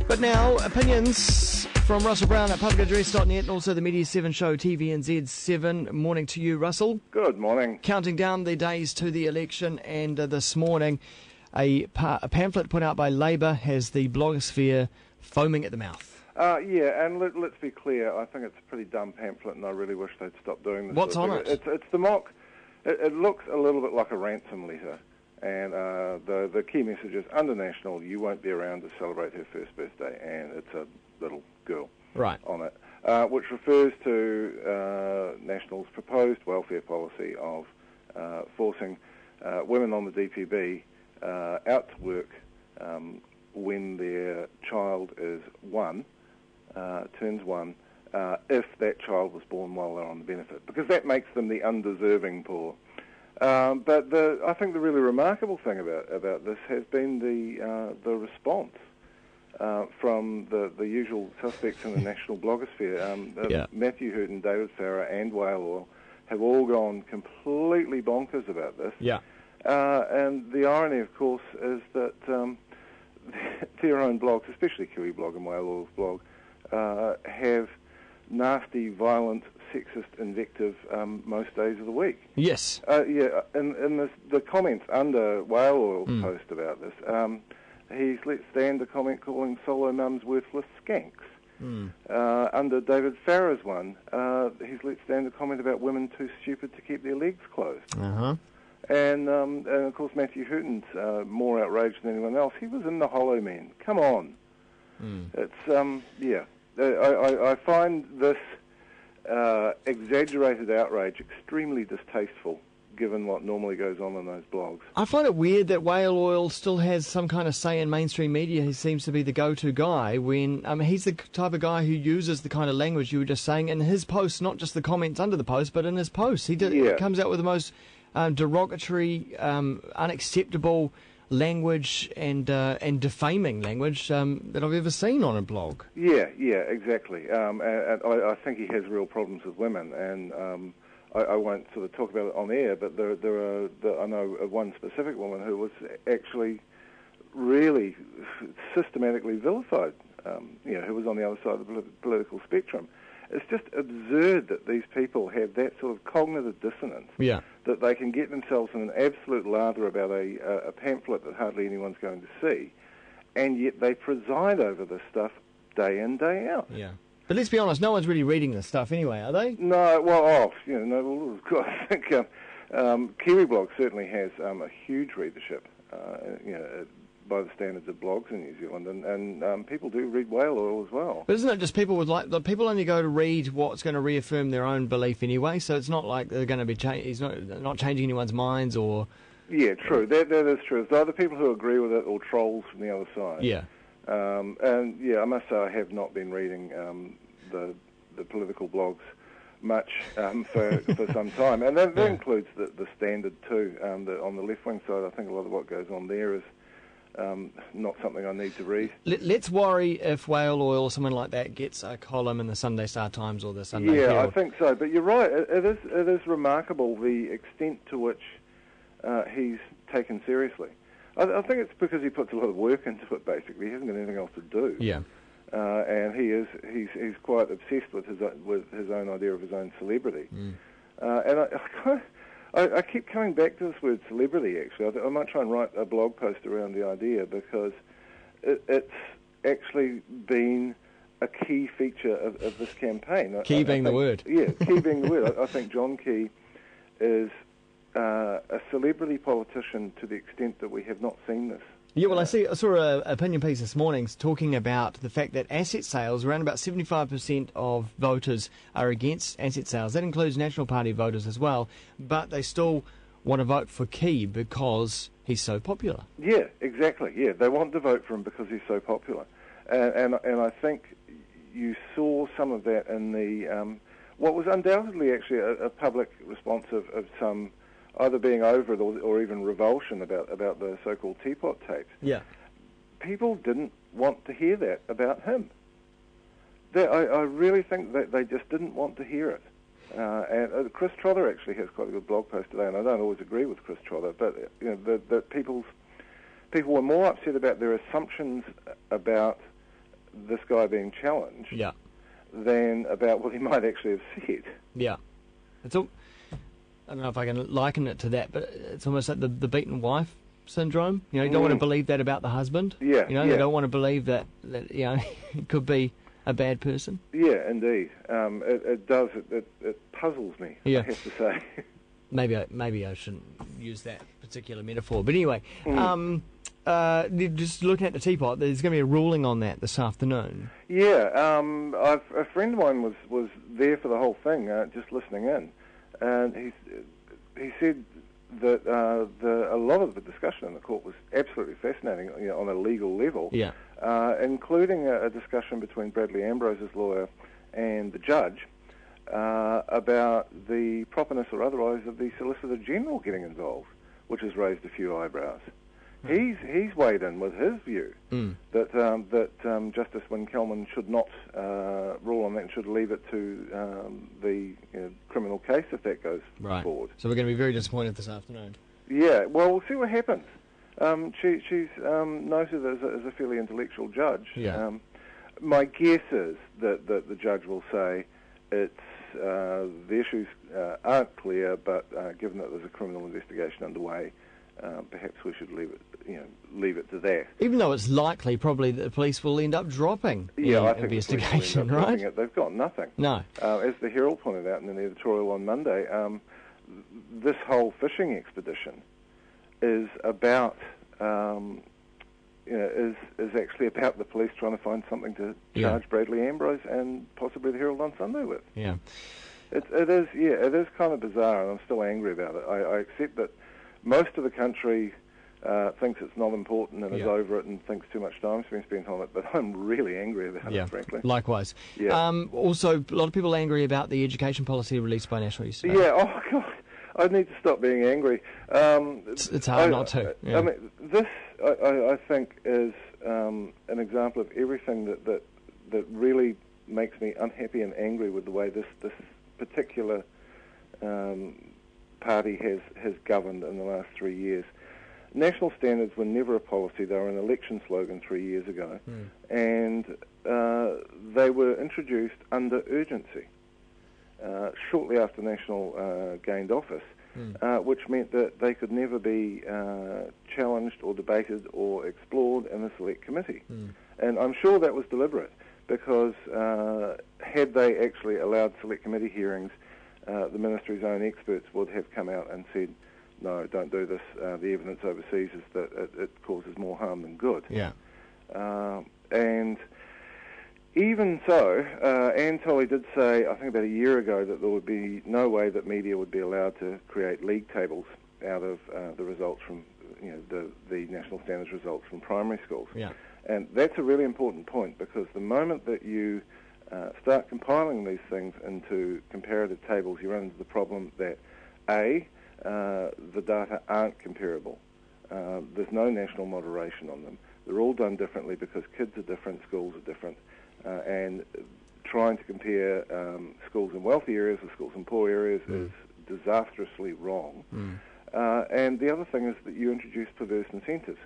But now, opinions from Russell Brown at publicaddress.net and also the Media 7 show, TVNZ 7. Morning to you, Russell. Good morning. Counting down the days to the election, and this morning a pamphlet put out by Labour has the blogosphere foaming at the mouth. Yeah, and let's be clear, I think it's a pretty dumb pamphlet and I really wish they'd stop doing this. What's on it? It's the mock. It looks a little bit like a ransom letter, and the key message is, under National, you won't be around to celebrate her first birthday, and it's a little girl on it, which refers to National's proposed welfare policy of forcing women on the DPB out to work when their child is turns one, if that child was born while they're on the benefit, because that makes them the undeserving poor. But I think the really remarkable thing about this has been the response from the usual suspects in the national blogosphere. Matthew Hooton, David Farrar and Whale Oil have all gone completely bonkers about this. And the irony, of course, is that their own blogs, especially Kiwi Blog and Whale Oil's blog, have nasty, violent, sexist invective most days of the week. Yes. In the comments under Whale Oil's post about this, he's let stand a comment calling solo mums worthless skanks. Under David Farrar's one, he's let stand a comment about women too stupid to keep their legs closed. And of course Matthew Hooton's more outraged than anyone else. He was in the Hollow Men. Come on. It's, I find this exaggerated outrage extremely distasteful, given what normally goes on in those blogs. I find it weird that Whale Oil still has some kind of say in mainstream media. He seems to be the go-to guy when he's the type of guy who uses the kind of language you were just saying in his posts, not just the comments under the post, but in his posts. He comes out with the most derogatory, unacceptable language and defaming language that I've ever seen on a blog. Yeah, exactly. And I think he has real problems with women, and I won't sort of talk about it on air, but I know of one specific woman who was actually really systematically vilified, who was on the other side of the political spectrum. It's just absurd that these people have that sort of cognitive dissonance, that they can get themselves in an absolute lather about a pamphlet that hardly anyone's going to see, and yet they preside over this stuff day in, day out. But let's be honest, no one's really reading this stuff anyway, are they? No, I think Kiwi Blog certainly has a huge readership, by the standards of blogs in New Zealand, and people do read Whale Oil as well. But isn't it just people people only go to read what's going to reaffirm their own belief anyway? So it's not like they're going to be he's not changing anyone's minds or. Yeah, true. That is true. It's either people who agree with it or trolls from the other side. I must say I have not been reading the political blogs much for some time, and that includes the Standard too. On the left-wing side, I think a lot of what goes on there is not something I need to read. Let's worry if Whale Oil or someone like that gets a column in the Sunday Star Times or the Sunday Herald. I think so. But you're right. It is remarkable the extent to which he's taken seriously. I think it's because he puts a lot of work into it. Basically, he hasn't got anything else to do. And he's quite obsessed with his own idea of his own celebrity. And I keep coming back to this word celebrity, actually. I might try and write a blog post around the idea, because it's actually been a key feature of this campaign. Key being the word. Yeah, key being the word. I think John Key is a celebrity politician to the extent that we have not seen this. Yeah, well, I saw an opinion piece this morning talking about the fact that asset sales, around about 75% of voters are against asset sales. That includes National Party voters as well, but they still want to vote for Key because he's so popular. Yeah, exactly. Yeah, they want to vote for him because he's so popular. And I think you saw some of that in the what was undoubtedly actually a public response of some either being over it or even revulsion about the so-called Teapot tapes. Yeah. People didn't want to hear that about him. I really think that they just didn't want to hear it. And Chris Trotter actually has quite a good blog post today, and I don't always agree with Chris Trotter, but people were more upset about their assumptions about this guy being challenged than about what he might actually have said. Yeah. It's all, I don't know if I can liken it to that, but it's almost like the beaten wife syndrome. You know, you don't want to believe that about the husband. Yeah. You know, they don't want to believe that you know, he could be a bad person. Yeah, indeed. It does. It puzzles me, I have to say. Maybe I shouldn't use that particular metaphor. But anyway, just looking at the Teapot, there's going to be a ruling on that this afternoon. Yeah, a friend of mine was there for the whole thing, just listening in, and he said that a lot of the discussion in the court was absolutely fascinating, you know, on a legal level, including a discussion between Bradley Ambrose's lawyer and the judge about the properness or otherwise of the Solicitor General getting involved, which has raised a few eyebrows. He's weighed in with his view that Justice Wynne-Kelman should not rule on that and should leave it to the criminal case if that goes forward. So we're going to be very disappointed this afternoon. Yeah, well, we'll see what happens. She's noted as a fairly intellectual judge. Yeah. My guess is that the judge will say it's the issues aren't clear, but given that there's a criminal investigation underway, perhaps we should leave it to that. Even though it's likely, probably, that the police will end up dropping the investigation, right? They've got nothing. No. As the Herald pointed out in an editorial on Monday, this whole fishing expedition is about is actually about the police trying to find something to charge Bradley Ambrose and possibly the Herald on Sunday with. Yeah. It is kind of bizarre, and I'm still angry about it. I accept that most of the country thinks it's not important and is over it and thinks too much time's been spent on it, but I'm really angry about it, frankly. Likewise. Yeah. Also, a lot of people are angry about the education policy released by National Youth. Yeah, oh God, I need to stop being angry. It's hard not to. Yeah. I mean, this, I think, is an example of everything that really makes me unhappy and angry with the way this particular party has governed in the last 3 years. National standards were never a policy. They were an election slogan 3 years ago, and they were introduced under urgency shortly after National gained office, which meant that they could never be challenged or debated or explored in the Select Committee. And I'm sure that was deliberate, because had they actually allowed Select Committee hearings, the Ministry's own experts would have come out and said, no, don't do this. The evidence overseas is that it causes more harm than good. Yeah. And even so, Anne Tolley did say, I think about a year ago, that there would be no way that media would be allowed to create league tables out of the results from, the national standards results from primary schools. Yeah. And that's a really important point, because the moment that you start compiling these things into comparative tables, you run into the problem that, A, the data aren't comparable. There's no national moderation on them. They're all done differently because kids are different, schools are different, and trying to compare schools in wealthy areas with schools in poor areas is disastrously wrong. And the other thing is that you introduce perverse incentives.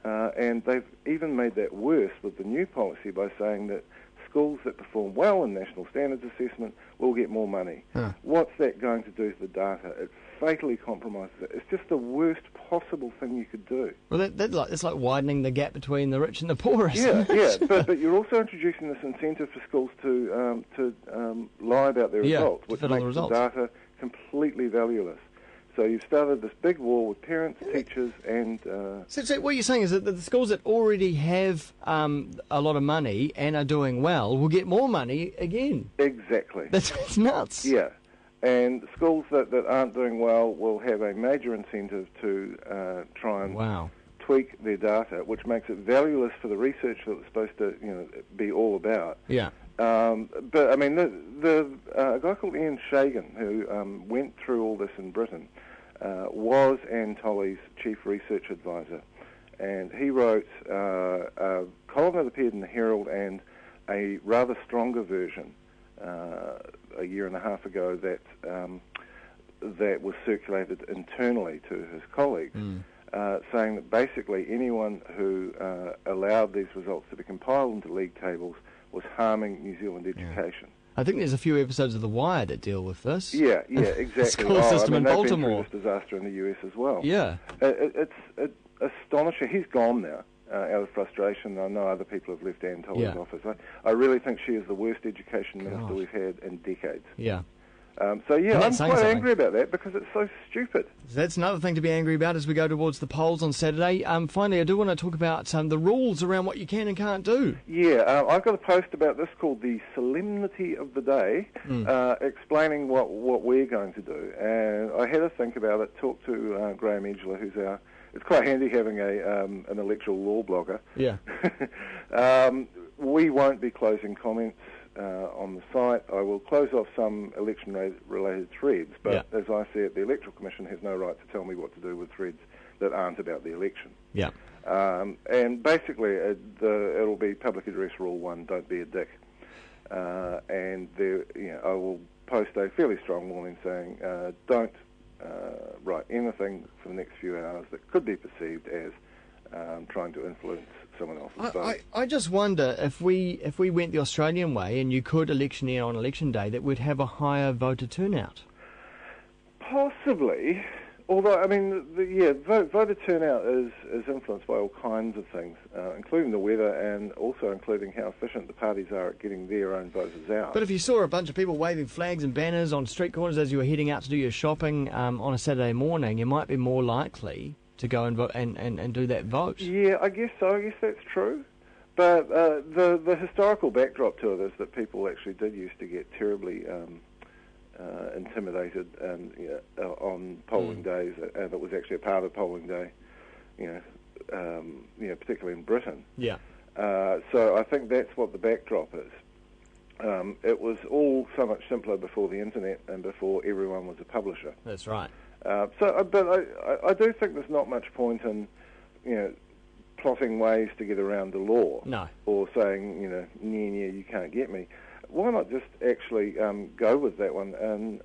And they've even made that worse with the new policy by saying that schools that perform well in national standards assessment will get more money. What's that going to do to the data? It fatally compromises it. It's just the worst possible thing you could do. Well, it's like widening the gap between the rich and the poor, isn't it? But you're also introducing this incentive for schools to lie about their results, which makes the data completely valueless. So you've started this big war with parents, teachers, and... So what you're saying is that the schools that already have a lot of money and are doing well will get more money again. Exactly. That's nuts. Yeah. And schools that aren't doing well will have a major incentive to try and tweak their data, which makes it valueless for the research that it's supposed to be all about. Yeah. But, I mean, a guy called Ian Shagan, who went through all this in Britain, was Anne Tolley's chief research advisor. And he wrote a column that appeared in the Herald and a rather stronger version a year and a half ago that was circulated internally to his colleagues. saying that basically anyone who allowed these results to be compiled into league tables was harming New Zealand education. I think there's a few episodes of The Wire that deal with this. Yeah, exactly. School system in Baltimore. They've been through this disaster in the US as well. Yeah. It's astonishing. He's gone now. Out of frustration. I know other people have left Anne Tolley's office. I really think she is the worst education minister we've had in decades. Yeah. I'm quite angry about that because it's so stupid. That's another thing to be angry about as we go towards the polls on Saturday. Finally, I do want to talk about the rules around what you can and can't do. Yeah, I've got a post about this called the Solemnity of the Day, explaining what we're going to do. And I had a think about it, talked to Graham Edgeler, who's our... It's quite handy having an electoral law blogger. Yeah. We won't be closing comments on the site. I will close off some election-related threads, but as I see it, the Electoral Commission has no right to tell me what to do with threads that aren't about the election. Yeah. And basically, it'll be Public Address Rule 1, don't be a dick. And I will post a fairly strong warning saying, don't write anything for the next few hours that could be perceived as trying to influence someone else's vote. I just wonder if we went the Australian way and you could electioneer on election day, that we'd have a higher voter turnout. Possibly. Although, I mean, voter turnout is influenced by all kinds of things, including the weather and also including how efficient the parties are at getting their own voters out. But if you saw a bunch of people waving flags and banners on street corners as you were heading out to do your shopping on a Saturday morning, you might be more likely to go and vote and do that vote. Yeah, I guess so. I guess that's true. But the historical backdrop to it is that people actually did used to get terribly... intimidated on polling days, and it was actually a part of polling day, particularly in Britain. Yeah. So I think that's what the backdrop is. It was all so much simpler before the internet and before everyone was a publisher. That's right. But I do think there's not much point in, plotting ways to get around the law. No. Or saying, you can't get me. Why not just actually go with that one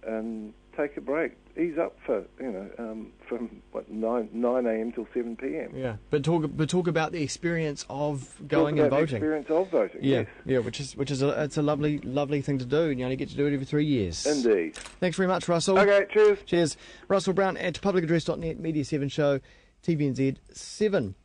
and take a break, ease up for from 9 a.m. till 7 p.m. Yeah, but talk about the experience of going and voting. The experience of voting. Yeah, yes. Yeah, which is it's a lovely thing to do, and you only get to do it every 3 years. Indeed. Thanks very much, Russell. Okay, cheers. Cheers, Russell Brown at publicaddress.net, Media 7 Show, TVNZ 7.